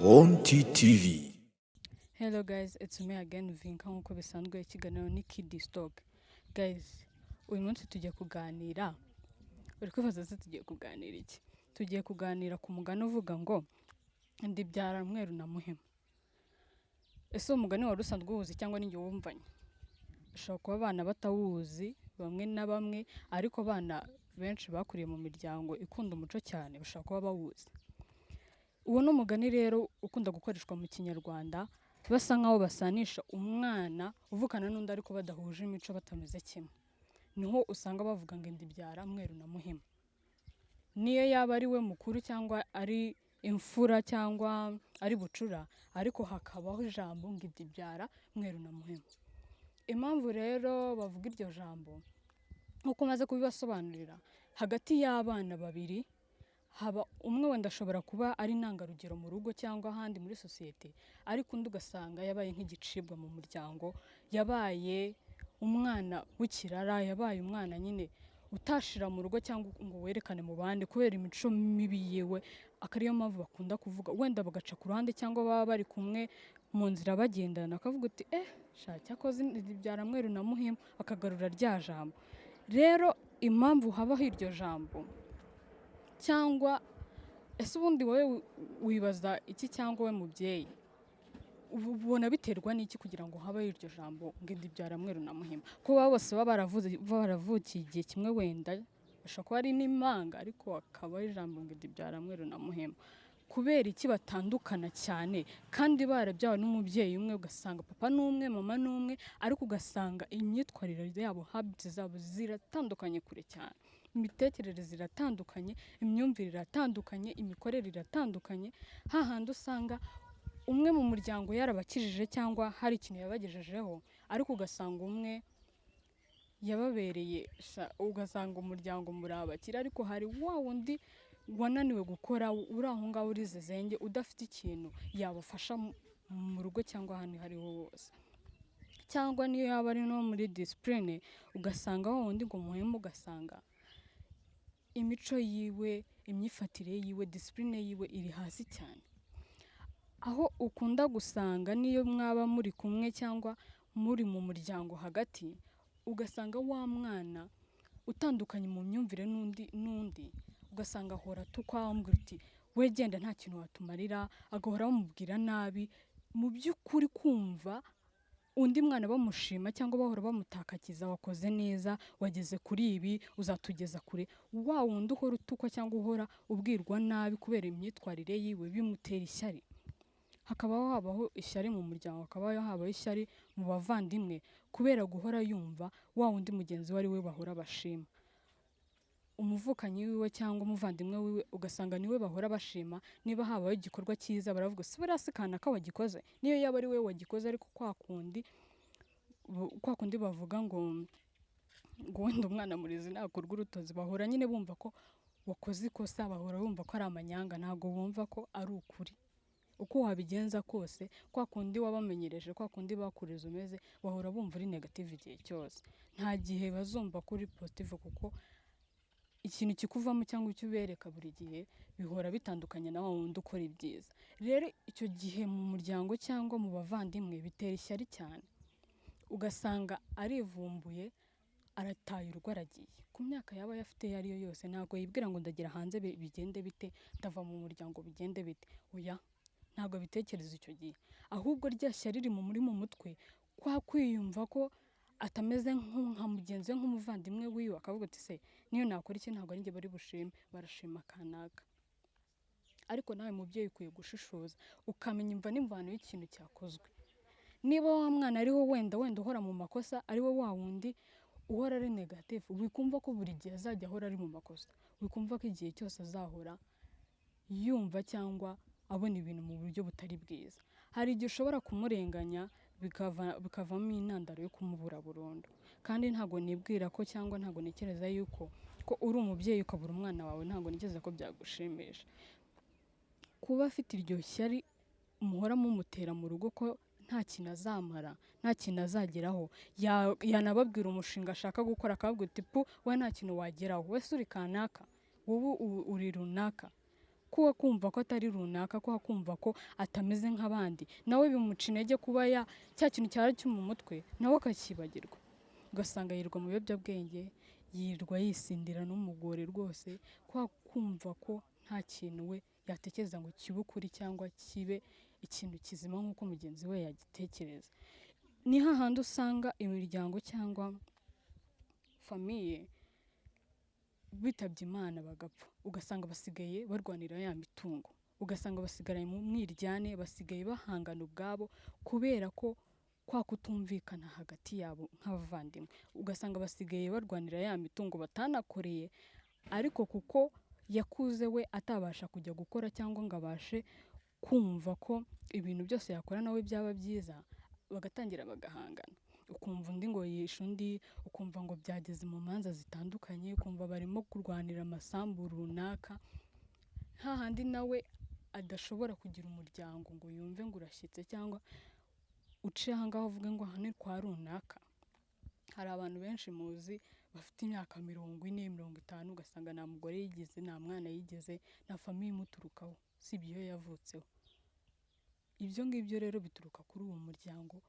On TTV. Hello guys, it's me again Vinka nkuko bisanzwe ikiganiro ni Kid Stock. Guys, uyu munsi tugiye kuganira. Uri kwibaza se tugiye kuganira iki? Tugiye kuganira ku mugani uvuga ngo Inda Ibyara Mweru na Muhima. Ese umugani wari usanzwe uwuzi cyangwa ni njye wumvanye? Ushobora kuba abana batawuzi bamwe na bamwe, ariko abana benshi bakuriye mu miryango ikunda umuco cyane bashobora kuba bawuzi. Uwo ni umugani rero ukunda gukoreshwa mu Kinyarwanda basa nkaho basanisha umwana uvukana n'undi ariko badahuje imico batameze kimwe. Niho usanga bavuga ngo Inda Ibyara Mweru na Muhima. Niyo yaba ari we mukuru cyangwa ari imfura cyangwa ari bucura, ariko hakabaho ijambo ngo Inda Ibyara Mweru na Muhima. Impamvu rero bavuga iryo jambo nkuko maze kubibasobanurira, hagati y'abana babiri haba umwe wenda ashobora kuba ari intangarugero mu rugo cyangwa ahandi muri sosiyete, ariko undi ugasanga yabaye nk'igicibwa mu muryango, yabaye umwana w'ikirara, yabaye umwana nyine utashira mu rugo cyangwa ngo werekane mu bandi kubera imico mibi yiwe. Akariyo mpamvu bakunda kuvuga wenda bagaca ku ruhande cyangwa baba bari kumwe mu nzira bagendana akavuga uti cyakoze Inda Ibyara Mweru na Muhima, akagarura rya jambo. Rero impamvu habaho iryo jambo cyangwa ese ubundi wowe wibaza iki, cyangwa we mubyeyi ubona biterwa n'iki kugira ngo habaho iryo jambo ngo Inda Ibyara Mweru na Muhima? Kuba bose baravukiye igihe kimwe, wenda bashobora kuba ari n'impanga, ariko hakabaho ijambo ngo Inda Ibyara Mweru na Muhima. Kubera iki batandukana cyane kandi barabyawe n'umubyeyi umwe, ugasanga papa n'umwe mama n'umwe, ariko ugasanga imyitwarire yabo, habits zabo ziratandukanye kure cyane, imitekerereze iratandukanye, imyumvire iratandukanye, imikorere iratandukanye. Hahandi usanga umwe mu muryango yarabakijije cyangwa hari ikintu yabagejejeho, ariko ugasanga umwe yababereye, ugasanga umuryango murabakira, ariko hari wa wundi wananiwe gukora, uri aho ngaho uri zezenge, udafite ikintu yabafasha mu rugo cyangwa ahantu hariho hose. Cyangwa niyo yaba ari no muri discipline, ugasanga wa wundi ngo Muhima, ugasanga imico yiwe, imyifatire yiwe, discipline yiwe iri hasi cyane. Aho ukunda gusanga niyo mwaba muri kumwe cyangwa muri mu muryango hagati, ugasanga wa mwana utandukanye mu myumvire n'undi, ugasanga ahora tukwambwira uti we genda nta kintu watumarira, agahora bamubwira nabi. Mu by'ukuri kumva undi mwana bamushima cyangwa bahora bamutakakiza, wakoze neza, wageze kuri ibi, uzatugeza kure, wa wundi uhora utukwa cyangwa uhora ubwirwa nabi kubera imyitwarire yiwe bimutera ishyari. Hakabaho habaho ishyari mu muryango, hakabaho habaho ishyari mu bavandimwe kubera guhora yumva wa wundi mugenzi we ari we bahora bashima. Umuvukanyi wiwe cyangwa umuvandimwe wiwe ugasanga niwe bahora bashima. Niba habaho igikorwa cyiza baravuga se buriya se kana kawagikoze, niyo yaba ari we wagikoze, ariko kwa kundi bavuga ngo wenda umwana murizi nakurwa urutozi, bahora nyine bumva ko wakoze ikosa, bahora bumva ko ari amanyanga, ntabwo bumva ko ari ukuri. Uko wabigenza kose, kwa kundi wabamenyereje, kwa kundi bakureze umeze, bahora bumva uri negative igihe cyose. Nta gihe bazumva ko uri positive, kuko ikintu kikuvamo cyangwa icyo ubereka buri gihe bihora bitandukanye na wa wundi ukora ibyiza. Rero icyo gihe mu muryango cyangwa mu bavandimwe bitera ishyari cyane, ugasanga arivumbuye, arataye urugo, aragiye ku myaka yaba yafite iyo ariyo yose. Ntabwo yibwira ngo ndagira hanze bigende bite, ndava mu muryango bigende bite. Oya, ntabwo bitekereza icyo gihe, ahubwo rya shyari riri mu mutwe, kwa kwiyumva ko atameze nka mugenzi we, nk'umuvandimwe wiwe, akavuga ati se niyo nakora iki ntabwo ari njye bari bushime, barashima kanaka. Ariko nawe mubyeyi ukwiye gushishoza ukamenya imva n'imvano y'ikintu cyakozwe. Niba wa mwana ariho wenda uhora mu makosa, ari we wa wundi uhora ari negative, wikumva ko buri gihe azajya ahora ari mu makosa, wikumva ko igihe cyose azahora yumva cyangwa abona ibintu mu buryo butari bwiza. Hari igihe ushobora kumurenganya bikavamo intandaro yo kumubura burundu. Kandi ntabwo nibwira ko cyangwa ntabwo ntekereza yuko uri umubyeyi ukabura umwana wawe, ntabwo ntekereza ko byagushimisha. Kuba afite iryo shyari muhora mumutera mu rugo ko nta kintu azamara, nta kintu azageraho, yanababwira umushinga ashaka gukora akababwira uti pu we nta kintu wageraho, wese uri kanaka, wowe uri runaka, kuba kumva ko atari runaka, kuba kumva ko atameze nk'abandi, nawe bimuca intege kuba cya kintu cyari cyo mu mutwe nawe akakibagirwa, ugasanga yirwa mu biyobyabwenge, yirwa yisindira n'umugore rwose, kuba kumva ko nta kintu we yatekereza ngo kibe ukuri cyangwa kibe ikintu kizima nk'uko mugenzi we yagitekereza. Ni hahandi usanga imiryango cyangwa famiye bitabye Imana bagapfa, ugasanga basigaye barwanira ya mitungo, ugasanga basigaraye mu mwiryane, basigaye bahangana ubwabo kubera ko kwa kutumvikana hagati yabo nk'abavandimwe, ugasanga basigaye barwanira ya mitungo batanakoreye, ariko kuko yakuze we atabasha kujya gukora cyangwa ngo abashe kumva ko ibintu byose yakora nawe byaba byiza, bagatangira bagahangana, ukumva undi ngo yishe undi, ukumva ngo byageze mu manza zitandukanye, ukumva barimo kurwanira amasambu runaka, hahandi nawe adashobora kugira umuryango ngo yumve ngo urashyitse cyangwa uce ahangaho uvuge ngo aha ni kwa runaka. Hari abantu benshi muzi bafite imyaka 40, 50, ugasanga nta mugore yigeze, nta mwana yigeze, nta famiye imuturukaho, si ibyo yavutseho. Ibyo ngibyo rero bituruka kuri uwo muryango,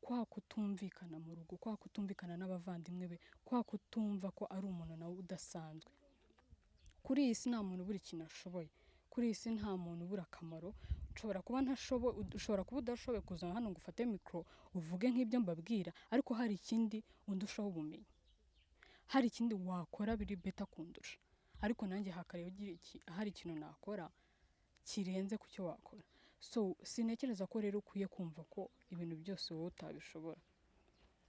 kwa kutumvikana mu rugo, kwa kutumvikana n'abavandimwe be, kwa kutumva ko ari umuntu nawe udasanzwe. Kuri iyi si nta muntu buri kintu ashoboye, kuri iyi si nta muntu ubura akamaro, ushobora kuba udashoboye kuza hano ngo ufate mikoro uvuge nk'ibyo mbabwira, ariko hari ikindi undushaho ubumenyi, hari ikindi wakora biri beta kundusha, ariko nanjye hari ikintu nakora kirenze ku cyo wakora. So sinekereza ko rero ukwiye kumva ko ibintu byose wowe utabishobora.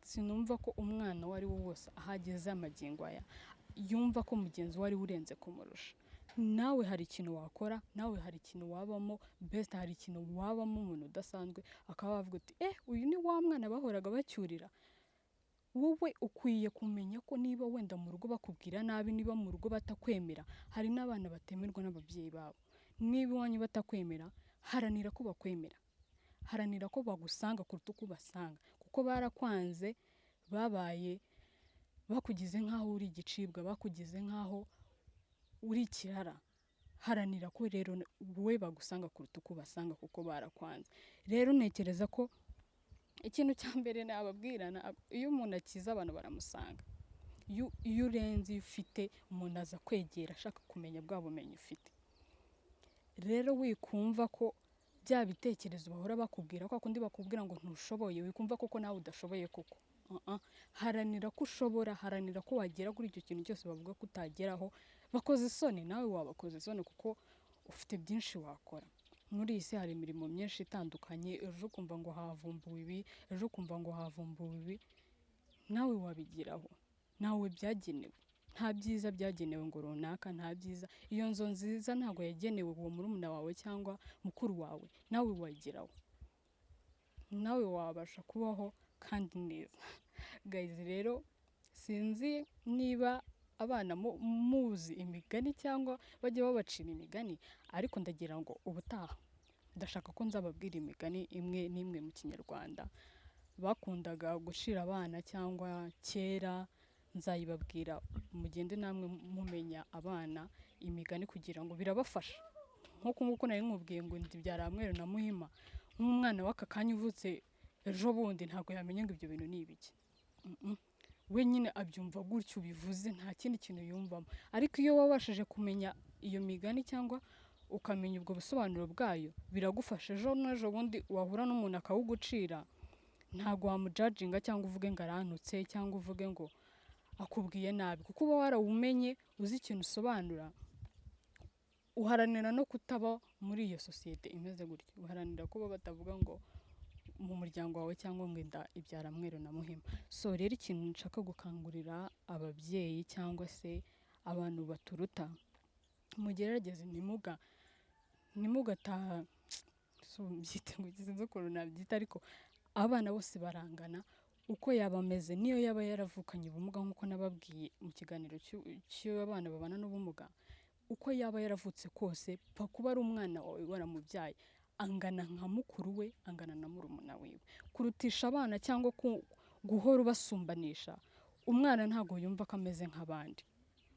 Sinumva ko umwana wari wo wose ahageze amagingo aya yumva ko mugenzi wari urenze kumurusha. Nawe hari ikintu wakora, nawe hari ikintu wabamo, best hari ikintu wabamo umuntu udasanzwe, akaba bavuga uti uyu ni wa mwana bahoraga bacyurira. Wowe ukwiye kumenya ko niba wenda mu rugo bakubwira nabi, niba mu rugo batakwemera, hari n'abana batemerwa n'ababyeyi babo. Niba iwanyu batakwemera, haranira ko bakwemera, haranira ko bagusanga kuruta uko basanga, kuko barakwanze, babaye bakugize nk'aho uri igicibwa, bakugize nk'aho uri ikirara. Haranira ko rero wowe bagusanga kuruta uko basanga, kuko barakwanze. Rero ntekereza ko ikintu cya mbere nababwirana, iyo umuntu akiza abantu baramusanga, iyo urenze, iyo ufite umuntu aza kwegera ashaka kumenya bwa bumenyi ufite. Rero wikumva ko bya bitekerezo bahora bakubwira, kwa kundi bakubwira ngo ntushoboye, wikumva koko nawe udashoboye koko. Haranira ko ushobora, haranira ko wagera kuri icyo kintu cyose bavuga ko utageraho. Bakoze isoni, nawe wabakoze isoni, kuko ufite byinshi wakora. Muri iyi si hari imirimo myinshi itandukanye, ejo ukumva ngo havumbuwe ibi, ejo ukumva ngo havumbuwe ibi, nawe wabigiraho, nawe byagenewe. Nta byiza byagenewe ngo runaka, nta byiza. Iyo nzo nziza ntabwo yagenewe uwo murumuna wawe cyangwa mukuru wawe, nawe wagiraho, nawe wabasha kubaho kandi neza. Guys, rero sinzi niba abana muzi imigani cyangwa bajye babacira imigani, ariko ndagira ngo ubutaha ndashaka ko nzababwira imigani imwe n'imwe mu Kinyarwanda bakundaga gushira abana cyangwa kera. Nzayibabwira, mugende namwe mumenya abana imigani kugira ngo birabafasha. Nk'uko nari nkubwiye ngo Inda Ibyara Mweru na Muhima, nk'umwana w'aka kanya uvutse ejo bundi ntabwo yamenya ngo ibyo bintu ni ibiki. We nyine abyumva gutyo bivuze, nta kindi kintu yumvamo. Ariko iyo wabashije kumenya iyo migani cyangwa ukamenya ubwo busobanuro bwayo, biragufasha. Ejo n'ejo bundi wahura n'umuntu akawugucira, ntabwo wamujudginga cyangwa uvuge ngo arantutse cyangwa uvuge ngo akubwiye nabi, kuko uba warawumenye, uzi ikintu usobanura. Uharanira no kutaba muri iyo sosiyete imeze gutyo, uharanira kuba batavuga ngo mu muryango wawe cyangwa ngo Inda Ibyara Mweru na Muhima. So rero ikintu nshaka gukangurira ababyeyi cyangwa se abantu baturuta, mugerageze nimugataha, byite ngo gize ukuntu nabyita, ariko abana bose barangana. Uko yaba ameze, niyo yaba yaravukanye ubumuga nk'uko nababwiye mu kiganiro cy'abana babana n'ubumuga, uko yaba yaravutse kose, pa kuba ari umwana wawe waramubyaye, angana nka mukuru we, angana na murumuna wiwe. Kurutisha abana cyangwa guhora ubasumbanisha, umwana ntago yumva ko ameze nk'abandi.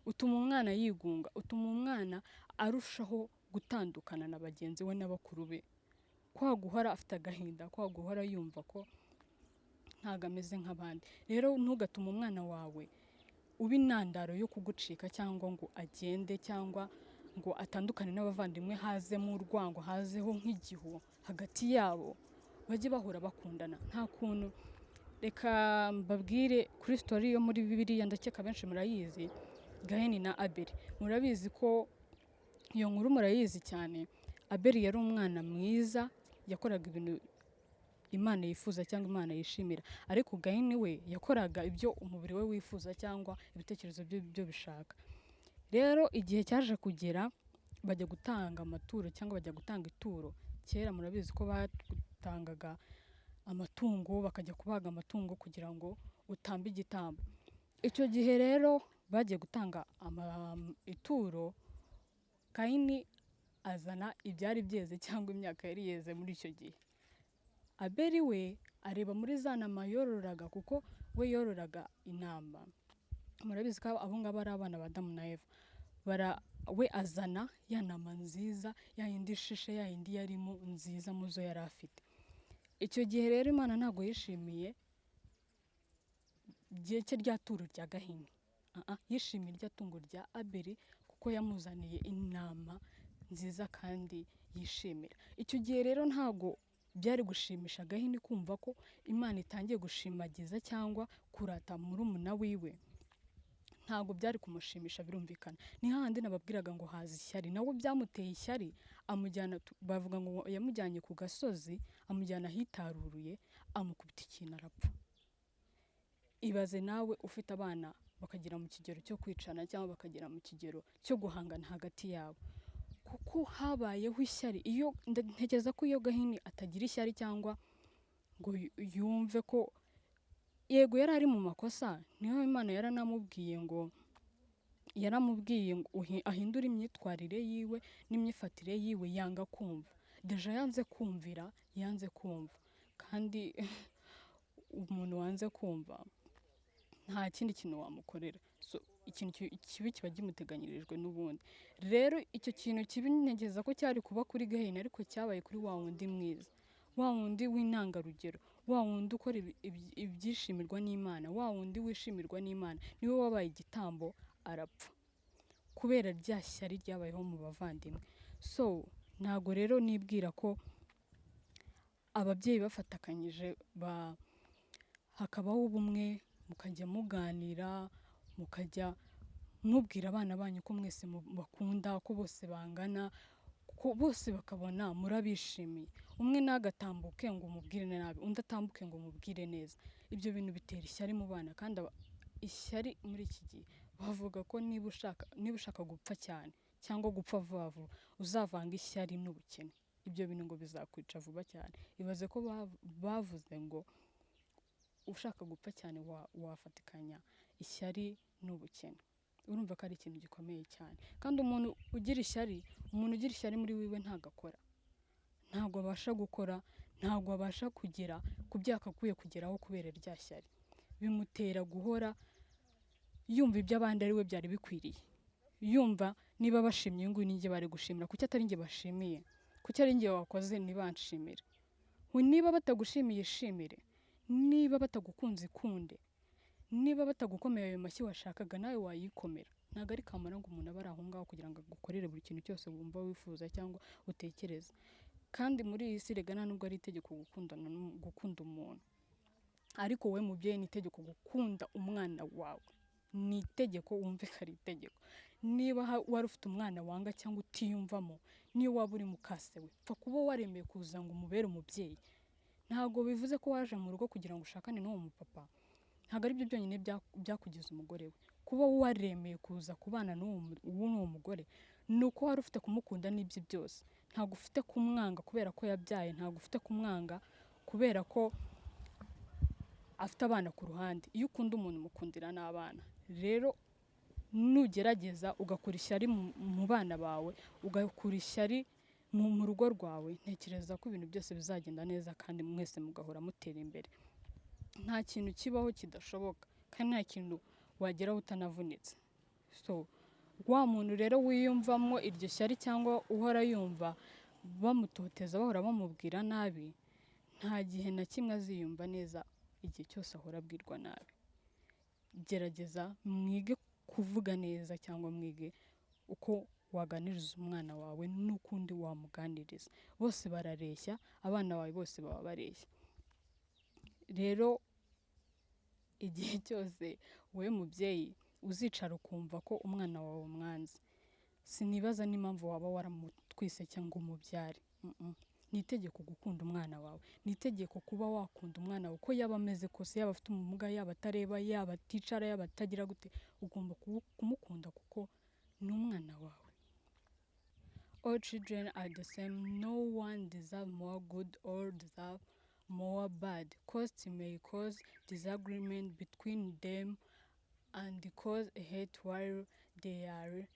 Utuma umwana yigunga, utuma umwana arushaho gutandukana na bagenzi we n'abakuru be. Kwa guhora afite agahinda, kwa guhora yumva ko ntago ameze nk'abandi. Rero ntugatume umwana wawe uba intandaro yo kugucika cyangwa ngo agende cyangwa ngo atandukane n'abavandimwe, hazemo urwango, hazeho nk'igihu hagati yabo, bajye bahora bakundana. Nta kuntu. Reka mbabwire kuri story yo muri Bibiliya, ndakeka benshi murayizi, Gahini na Abeli. Murabizi ko iyo nkuru murayizi cyane. Abeli yari umwana mwiza, yakoraga ibintu Imana yifuza cyangwa Imana yishimira, ariko Gahini we yakoraga ibyo umubiri we wifuza cyangwa ibitekerezo byo bishaka. Rero igihe cyaje kugera bajya gutanga amaturo cyangwa bajya gutanga ituro. Kera murabizi ko batangaga amatungo, bakajya kubaga amatungo kugira ngo utambe igitambo. Icyo gihe rero bagiye gutanga ituro, Gahini azana ibyari byeze cyangwa imyaka yari yeze muri icyo gihe. Abeli we areba muri za ntama yororaga, kuko we yororaga intama. Murabizi ko abo ngabo ari abana ba Adamu na Eva. We azana ya ntama nziza, ya yindi shishe, ya yindi yarimo nziza muzo yari afite. Icyo gihe rero Imana ntago yishimiye igihe cye rya turo rya Gahini. Yishimiye irya tungo rya Abeli, kuko yamuzaniye intama nziza kandi yishimira. Icyo gihe rero ntago byari gushimisha Gahini kumva ko Imana itangiye gushimagiza cyangwa kurata murumuna wiwe. Ntago byari kumushimisha, birumvikana. Ni hahandi nababwiraga ngo haza ishyari. Nawe byamuteye ishyari, bavuga ngo yamujyanye ku gasozi, amujyana ahitaruruye, amukubita ikintu arapfa. Ibaze nawe ufite abana bakagira mu kigero cyo kwicana cyangwa bakagira mu kigero cyo guhangana hagati yabo, kuko habayeho ishyari. Iyo ntekereza ko iyo Gahini atagira ishyari cyangwa ngo yumve ko yego yari ari mu makosa, niho Imana yaramubwiye ngo ahindure imyitwarire yiwe n'imyifatire yiwe, yanga kumva. Deja yanze kumva, kandi umuntu wanze kumva nta kindi kintu wamukorera. Ikintu kibi kiba gimuteganyirijwe n'ubundi. Rero icyo kintu kibi ntekereza ko cyari kuba kuri Gahini, ariko cyabaye kuri wa wundi mwiza, wa wundi w'intangarugero, wa wundi ukora ibyishimirwa n'Imana, wa wundi wishimirwa n'Imana. Niwe wabaye igitambo arapfa, kubera rya shyari ryabayeho mu bavandimwe. Ntago rero nibwira ko ababyeyi bafatakanyije hakabaho ubumwe, mukajya muganira, mukajya mubwira abana banyu ko mwese bakunda, ko bose bangana, ko bose bakabona murabishimiye. Umwe nagatambuke ngo umubwire nabi, undi atambuke ngo umubwire neza. Ibyo bintu bitera ishyari mu bana, kandi ishyari muri iki gihe bavuga ko niba ushaka gupfa cyane cyangwa gupfa vuba vuba, uzavanga ishyari n'ubukene. Ibyo bintu ngo bizakwica vuba cyane. Ibaze ko bavuze ngo ushaka gupfa cyane wafatikanya ishyari n'ubukene. Urumva ko ari ikintu gikomeye cyane. Kandi umuntu ugira ishyari muri wiwe ntagakora, ntago abasha gukora, ntago abasha kugera ku byakakwiye kugeraho kubera rya shyari. Bimutera guhora yumva iby'abandi ari we byari bikwiriye, yumva niba bashimye ngo ninjye bari gushimira, kuki atari njye bashimiye, kuki ari njye wakoze ntibanshimire. Niba batagushimiye shimire, niba batagukunze ikunde, niba batagukomeye ayo mashyi washakaga nawe wayikomera. Ntago ari kamara ngo umuntu aba ari aho ngaho kugira ngo agukorere buri kintu cyose wumva wifuza cyangwa utekereza. Kandi muri iyi si rega nubwo ari itegeko gukunda umuntu, ariko wowe mubyeyi ni itegeko gukunda umwana wawe. Ni itegeko, wumve ko ari itegeko. Niba wari ufite umwana wanga cyangwa utiyumvamo, niyo waba uri mukase we, pfa kuba waremeye kuza ngo umubere umubyeyi. Ntago bivuze ko waje mu rugo kugira ngo ushakane n'uwo mupapa. Ntago ari byo byonyine byakugize umugore we. Kuba waremeye kuza kubana n'uwo mugore, ni uko wari ufite kumukunda n'ibyo byose. Ntago ufite kumwanga kubera ko yabyaye, ntago ufite kumwanga kubera ko afite abana ku ruhande. Iyo ukunda umuntu mukundira n'abana. Rero nugerageza ugakora ishyari mu bana bawe, ugakora ishyari mu rugo rwawe ntekereza ko ibintu byose bizagenda neza kandi mwese mugahora mutera imbere. Nta kintu kibaho kidashoboka kandi nta kintu wageraho utanavunitse. So wa muntu rero wiyumvamo iryo shyari cyangwa uhora yumva bamutoteza bahora bamubwira nabi, nta gihe na kimwe aziyumva neza igihe cyose ahora abwirwa nabi. Gerageza mwige kuvuga neza cyangwa mwige uko waganiriza umwana wawe n'ukundi wamuganiriza. Bose barareshya, abana bawe bose baba bareshya. Rero igihe cyose wowe mubyeyi uzicara ukumva ko umwana wawe umwanzi, sinibaza n'impamvu waba waramutwise cyangwa umubyare. Ni itegeko gukunda umwana wawe, ni itegeko kuba wakunda umwana wawe uko yaba ameze kose, yaba afite ubumuga, yaba atareba, yaba aticara, yaba atagira gute, ugomba kumukunda kuko ni umwana wawe. All children are the same. No one deserves more good or deserve more bad. Cost may cause disagreement between them and cause a hate while they are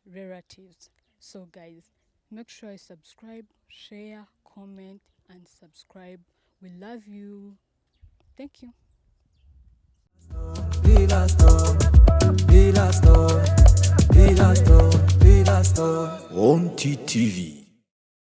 relatives. So guys, make sure you subscribe, share, comment and subscribe. We love you. Thank you. On TTV.